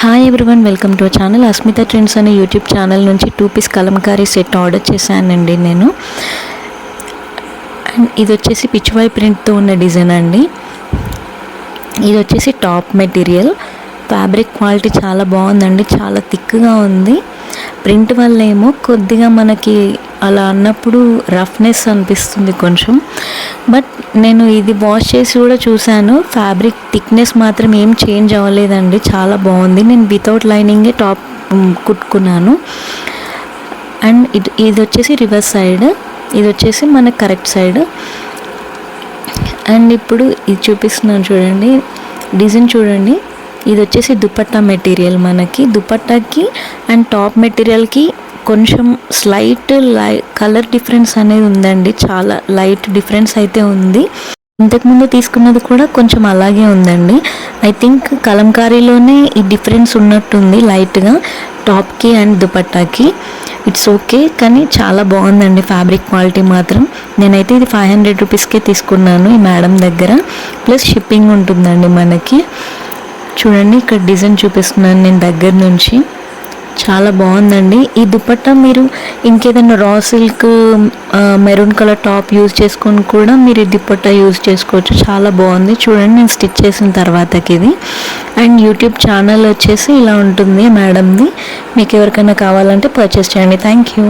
Hi everyone, welcome to our channel. Asmita trends అనే YouTube channel నుంచి 2 piece Kalamkari set order చేశానండి నేను. అండ్ ఇది వచ్చేసి పిచ్వాయ్ ప్రింట్తో ఉన్న డిజైన్ అండి. ఇది వచ్చేసి టాప్ మెటీరియల్. ఫ్యాబ్రిక్ క్వాలిటీ చాలా బాగుందండి, చాలా థిక్గా ఉంది. ప్రింట్ వల్ల ఏమో కొద్దిగా మనకి అలా అన్నప్పుడు రఫ్నెస్ అనిపిస్తుంది కొంచెం. బట్ నేను ఇది వాష్ చేసి కూడా చూశాను, ఫ్యాబ్రిక్ థిక్నెస్ మాత్రం ఏం చేంజ్ అవ్వలేదండి, చాలా బాగుంది. నేను వితౌట్ లైనింగే టాప్ కుట్టుకున్నాను. అండ్ ఇది వచ్చేసి రివర్స్ సైడ్, ఇది వచ్చేసి మన కరెక్ట్ సైడ్. అండ్ ఇప్పుడు ఇది చూపిస్తున్నాను చూడండి, డిజైన్ చూడండి. ఇది వచ్చేసి దుపట్టా మెటీరియల్. మనకి దుపట్టాకి అండ్ టాప్ మెటీరియల్కి కొంచెం స్లైట్ కలర్ డిఫరెన్స్ అనేది ఉందండి, చాలా లైట్ డిఫరెన్స్ అయితే ఉంది. ఇంతకుముందు తీసుకున్నది కూడా కొంచెం అలాగే ఉందండి. ఐ థింక్ కలంకారీలోనే ఈ డిఫరెన్స్ ఉన్నట్టుంది లైట్గా టాప్కి అండ్ దుపట్టాకి. ఇట్స్ ఓకే, కానీ చాలా బాగుందండి ఫ్యాబ్రిక్ క్వాలిటీ మాత్రం. నేనైతే ఇది 500 రూపీస్కే తీసుకున్నాను ఈ మేడం దగ్గర, ప్లస్ షిప్పింగ్ ఉంటుందండి మనకి. చూడండి ఇక్కడ డిజైన్ చూపిస్తున్నాను నేను దగ్గర నుంచి, చాలా బాగుందండి. ఈ దుపట్టా మీరు ఇంకేదైనా raw silk maroon colour top use చేసుకొని కూడా మీరు ఈ దుపట్టా యూజ్ చేసుకోవచ్చు, చాలా బాగుంది. చూడండి నేను స్టిచ్ చేసిన తర్వాతకి ఇది. అండ్ యూట్యూబ్ ఛానల్ వచ్చేసి ఇలా ఉంటుంది మేడంది. మీకు ఎవరికైనా కావాలంటే పర్చేస్ చేయండి. Thank you.